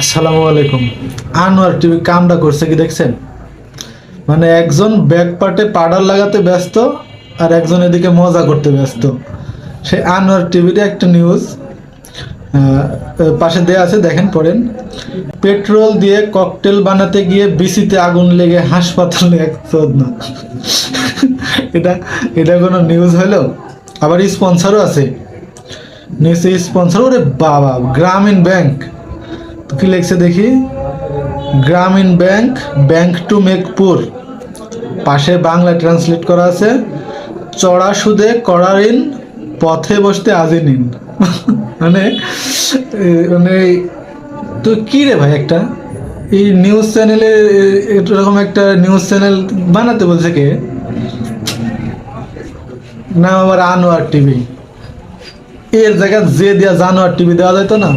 আসসালামু আলাইকুম। আনোয়ার টিভি কামটা করছে কি দেখছেন? মানে একজন ব্যাক পার্টে পাউডার লাগাতে ব্যস্ত আর একজন এদিকে মজা করতে ব্যস্ত। সে আনোয়ার টিভিতে একটা নিউজ পাশে দেয়া আছে, দেখেন পড়েন। পেট্রোল দিয়ে ককটেল বানাতে গিয়ে বিসিতে আগুন লেগে হাসপাতালে এক চোদনা। এটা এটা কোনো নিউজ হলো? আবার স্পন্সরও আছে, নিউজে স্পন্সর। ওরে বাবা, গ্রামীণ ব্যাংক। তো কি লিখছে দেখি, গ্রামীণ ব্যাংক, ব্যাংক টু মেক পুর। পাশে বাংলা ট্রান্সলেট করা আছে, চড়া সুদে কড়া ঋণ, পথে বসতে আজই নিন। মানে মানে তো কি রে ভাই, একটা এই নিউজ চ্যানেলে এরকম একটা নিউজ চ্যানেল বানাতে বলছে কে? না আবার আনোয়ার টিভি। এর জায়গায় যে দেওয়া জানোয়ার টিভি দেওয়া যেত না?